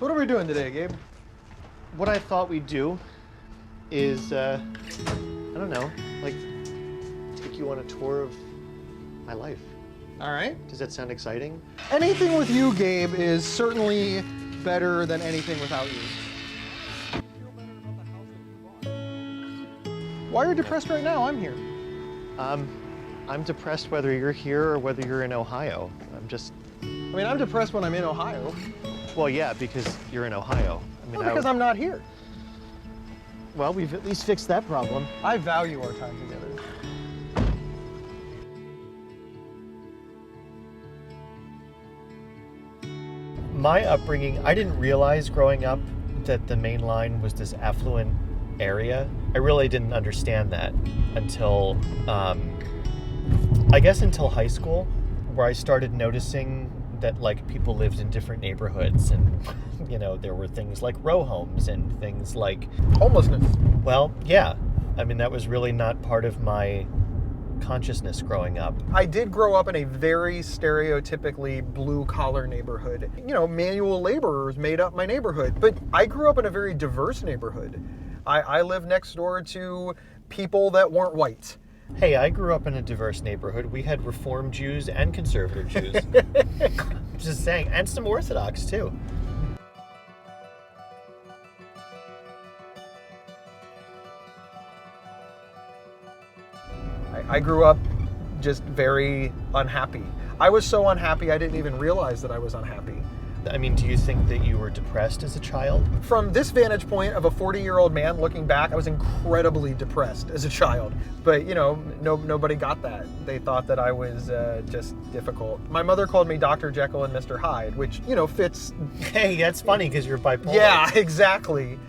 So what are we doing today, Gabe? What I thought we'd do is, I don't know, like, take you on a tour of my life. All right. Does that sound exciting? Anything with you, Gabe, is certainly better than anything without you. Why are you depressed right now? I'm here. I'm depressed whether you're here or whether you're in Ohio. I'm depressed when I'm in Ohio. Well, yeah, because you're in Ohio. Because I'm not here. Well, we've at least fixed that problem. I value our time together. My upbringing, I didn't realize growing up that the main line was this affluent area. I really didn't understand that until, I guess until high school, where I started noticing that like people lived in different neighborhoods and, you know, there were things like row homes and things like homelessness. Well, yeah. That was really not part of my consciousness growing up. I did grow up in a very stereotypically blue-collar neighborhood. You know, manual laborers made up my neighborhood. But I grew up in a very diverse neighborhood. I lived next door to people that weren't white. Hey, I grew up in a diverse neighborhood. We had Reform Jews and conservative Jews. Just saying. And some Orthodox, too. I grew up just very unhappy. I was so unhappy I didn't even realize that I was unhappy. Do you think that you were depressed as a child? From this vantage point of a 40-year-old man looking back, I was incredibly depressed as a child. But, you know, nobody got that. They thought that I was just difficult. My mother called me Dr. Jekyll and Mr. Hyde, which, you know, fits. Hey, that's funny because you're bipolar. Yeah, exactly.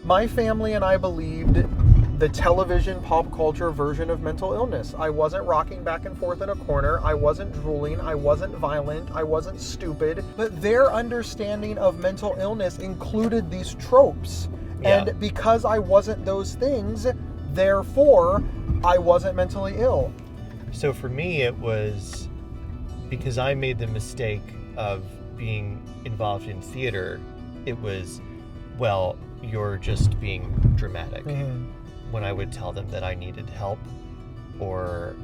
My family and I believed the television pop culture version of mental illness. I wasn't rocking back and forth in a corner. I wasn't drooling. I wasn't violent. I wasn't stupid. But their understanding of mental illness included these tropes. Yeah. And because I wasn't those things, therefore, I wasn't mentally ill. So for me, it was because I made the mistake of being involved in theater. It was, well, you're just being dramatic. Mm-hmm. When I would tell them that I needed help, or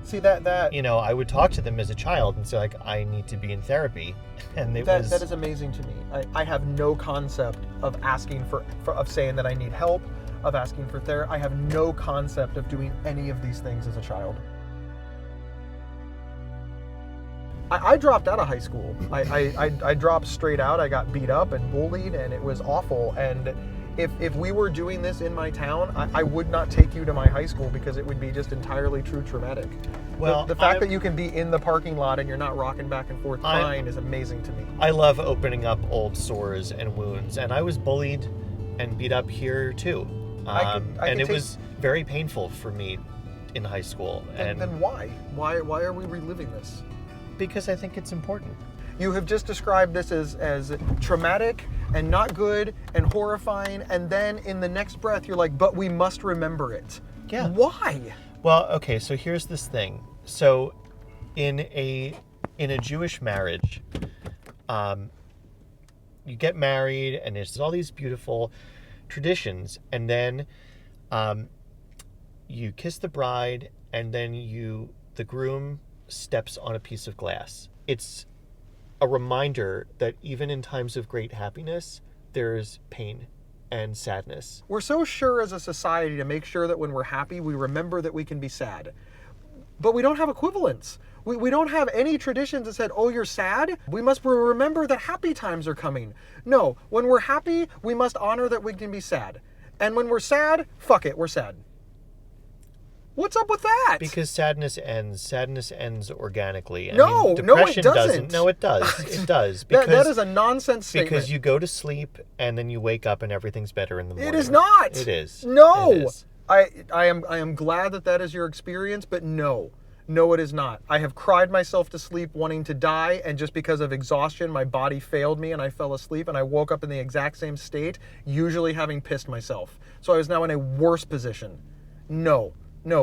see that you know, I would talk to them as a child and say like, I need to be in therapy, and that is amazing to me. I have no concept of asking of saying that I need help, of asking for therapy. I have no concept of doing any of these things as a child. I dropped out of high school. I dropped straight out. I got beat up and bullied, and it was awful. And if we were doing this in my town, I would not take you to my high school because it would be just entirely true traumatic. Well, the fact that you can be in the parking lot and you're not rocking back and forth crying is amazing to me. I love opening up old sores and wounds, and I was bullied and beat up here too. It was very painful for me in high school. And then why? Why are we reliving this? Because I think it's important. You have just described this as traumatic and not good and horrifying, and then in the next breath you're like, but we must remember it. Yeah. Why? Well, okay, so here's this thing. So in a Jewish marriage, you get married and there's all these beautiful traditions, and then you kiss the bride, and then the groom steps on a piece of glass. It's a reminder that even in times of great happiness, there's pain and sadness. We're so sure as a society to make sure that when we're happy, we remember that we can be sad. But we don't have equivalents. We don't have any traditions that said, oh, you're sad? We must remember that happy times are coming. No, when we're happy, we must honor that we can be sad. And when we're sad, fuck it, we're sad. What's up with that? Because sadness ends organically. Depression it doesn't. No, it does. It does. Because, that is a nonsense statement. Because you go to sleep and then you wake up and everything's better in the morning. It is not. It is. No. It is. I am glad that is your experience, but no. No, it is not. I have cried myself to sleep wanting to die, and just because of exhaustion, my body failed me and I fell asleep, and I woke up in the exact same state, usually having pissed myself. So I was now in a worse position. No,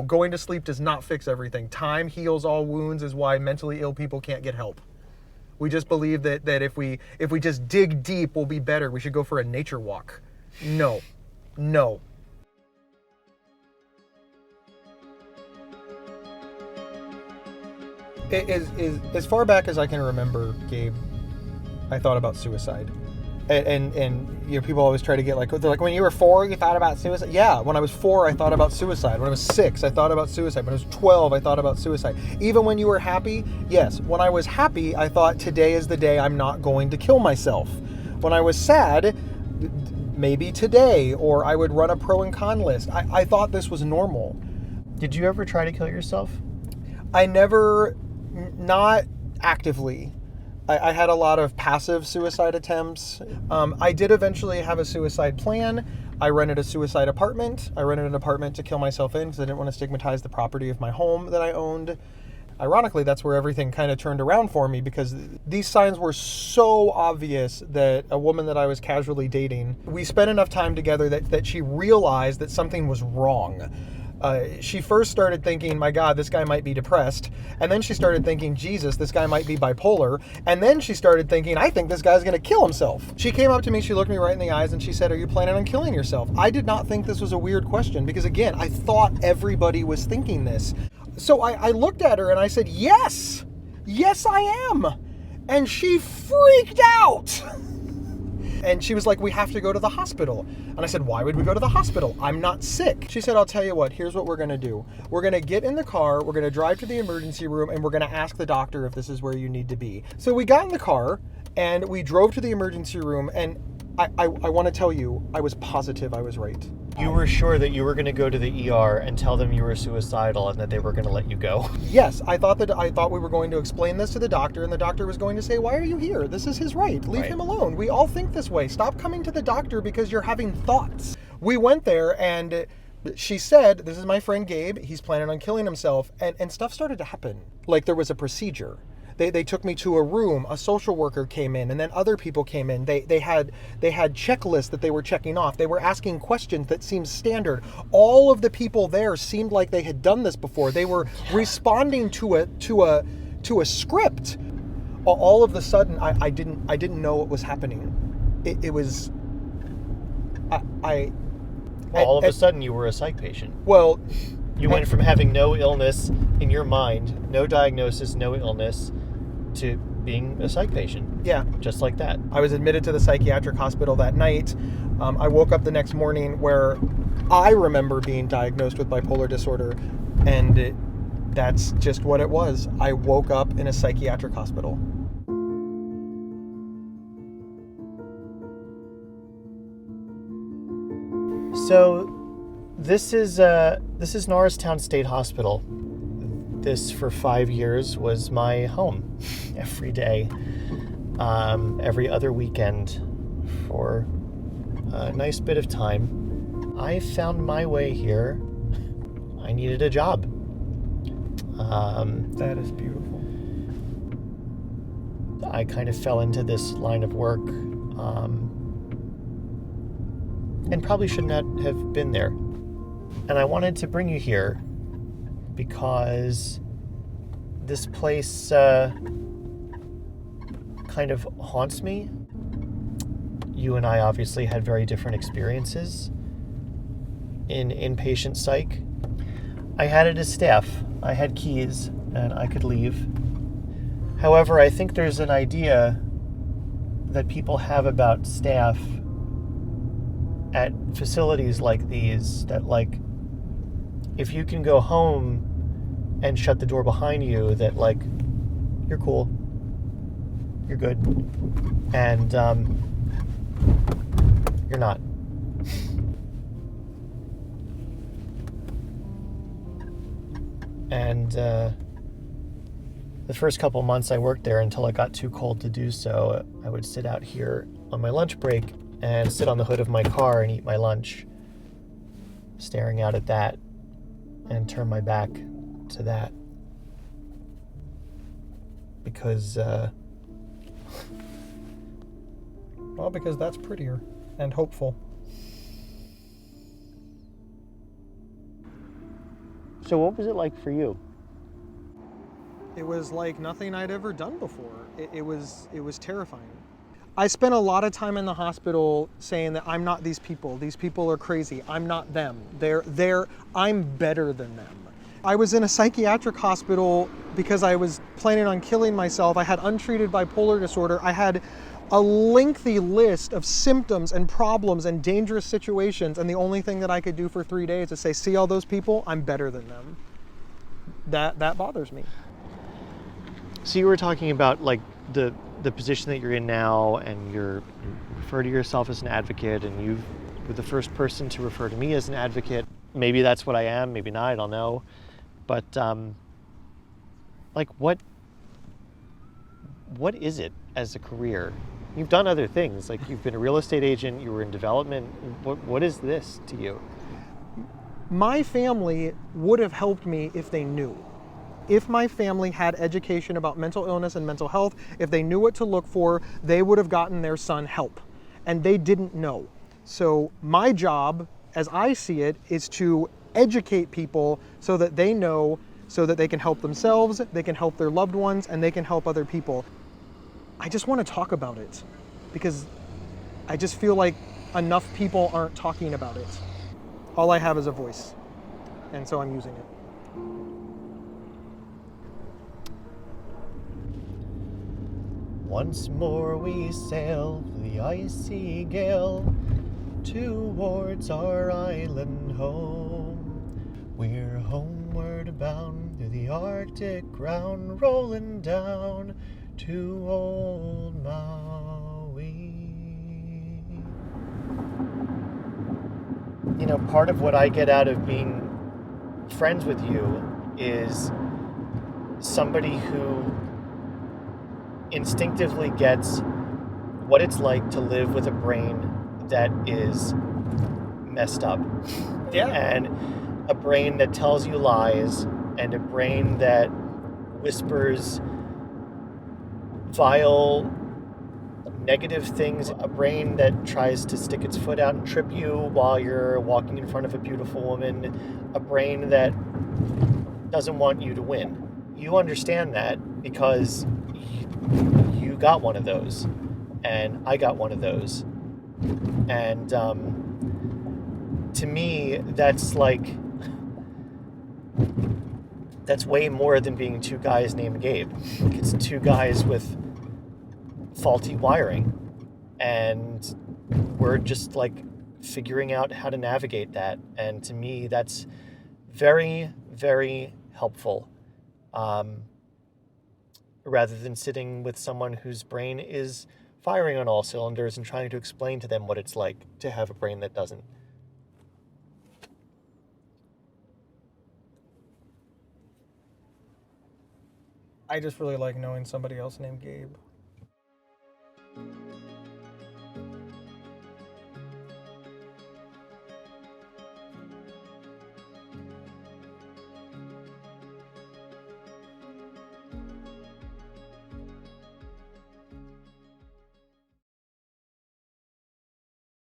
going to sleep does not fix everything. Time heals all wounds is why mentally ill people can't get help. We just believe that if we just dig deep, we'll be better. We should go for a nature walk. No. As far back as I can remember, Gabe, I thought about suicide. And you know, people always try to get like, they're like, when you were 4, you thought about suicide? Yeah, when I was 4, I thought about suicide. When I was 6, I thought about suicide. When I was 12, I thought about suicide. Even when you were happy, yes. When I was happy, I thought today is the day I'm not going to kill myself. When I was sad, maybe today, or I would run a pro and con list. I thought this was normal. Did you ever try to kill yourself? I never, not actively. I had a lot of passive suicide attempts. I did eventually have a suicide plan. I rented a suicide apartment. I rented an apartment to kill myself in because I didn't want to stigmatize the property of my home that I owned. Ironically, that's where everything kind of turned around for me, because these signs were so obvious that a woman that I was casually dating, we spent enough time together that she realized that something was wrong. She first started thinking, my God, this guy might be depressed. And then she started thinking, Jesus, this guy might be bipolar. And then she started thinking, I think this guy's going to kill himself. She came up to me, she looked me right in the eyes, and she said, are you planning on killing yourself? I did not think this was a weird question, because again, I thought everybody was thinking this. So I looked at her and I said, yes, I am. And she freaked out. And she was like, we have to go to the hospital. And I said, why would we go to the hospital? I'm not sick. She said, I'll tell you what, here's what we're going to do. We're going to get in the car, we're going to drive to the emergency room, and we're going to ask the doctor if this is where you need to be. So we got in the car and we drove to the emergency room, and I want to tell you, I was positive I was right. You were sure that you were going to go to the ER and tell them you were suicidal and that they were going to let you go? Yes, I thought we were going to explain this to the doctor, and the doctor was going to say, why are you here? This is his right. Leave him alone. We all think this way. Stop coming to the doctor because you're having thoughts. We went there, and she said, this is my friend Gabe. He's planning on killing himself. And stuff started to happen. Like there was a procedure. They took me to a room, a social worker came in, and then other people came in. They had checklists that they were checking off. They were asking questions that seemed standard. All of the people there seemed like they had done this before. They were responding to a script. All of a sudden, I didn't know what was happening. It was all of a sudden you were a psych patient. Well, you went from having no illness in your mind, no diagnosis, no illness, to being a psych patient. Yeah. Just like that. I was admitted to the psychiatric hospital that night. I woke up the next morning where I remember being diagnosed with bipolar disorder, and that's just what it was. I woke up in a psychiatric hospital. So this is Norristown State Hospital. This for 5 years was my home every day, every other weekend for a nice bit of time. I found my way here. I needed a job. That is beautiful. I kind of fell into this line of work and probably should not have been there. And I wanted to bring you here because this place kind of haunts me. You and I obviously had very different experiences in inpatient psych. I had it as staff. I had keys and I could leave. However, I think there's an idea that people have about staff at facilities like these that, like, if you can go home and shut the door behind you, that, like, you're cool, you're good, and you're not. And the first couple months I worked there, until it got too cold to do so, I would sit out here on my lunch break and sit on the hood of my car and eat my lunch, staring out at that, and turn my back to that. Because, well, because that's prettier and hopeful. So what was it like for you? It was like nothing I'd ever done before. It was terrifying. I spent a lot of time in the hospital saying that I'm not these people. These people are crazy. I'm not them. I'm better than them. I was in a psychiatric hospital because I was planning on killing myself. I had untreated bipolar disorder. I had a lengthy list of symptoms and problems and dangerous situations, and the only thing that I could do for 3 days is say, see all those people? I'm better than them. That bothers me. So you were talking about like the position that you're in now, and you refer to yourself as an advocate, and you were the first person to refer to me as an advocate. Maybe that's what I am, maybe not, I don't know. But like what is it as a career? You've done other things, like you've been a real estate agent, you were in development. What is this to you? My family would have helped me if they knew. If my family had education about mental illness and mental health, if they knew what to look for, they would have gotten their son help. And they didn't know. So my job, as I see it, is to educate people so that they know, so that they can help themselves, they can help their loved ones, and they can help other people. I just want to talk about it because I just feel like enough people aren't talking about it. All I have is a voice, and so I'm using it. Once more we sail the icy gale towards our island home. We're homeward bound through the Arctic ground, rolling down to old Maui. You know, part of what I get out of being friends with you is somebody who instinctively gets what it's like to live with a brain that is messed up. Yeah. And a brain that tells you lies, and a brain that whispers vile, negative things, a brain that tries to stick its foot out and trip you while you're walking in front of a beautiful woman, a brain that doesn't want you to win. You understand that because you got one of those, and I got one of those. And to me, that's way more than being two guys named Gabe. It's two guys with faulty wiring, and we're just like figuring out how to navigate that. And to me, that's very, very helpful. Rather than sitting with someone whose brain is firing on all cylinders and trying to explain to them what it's like to have a brain that doesn't. I just really like knowing somebody else named Gabe.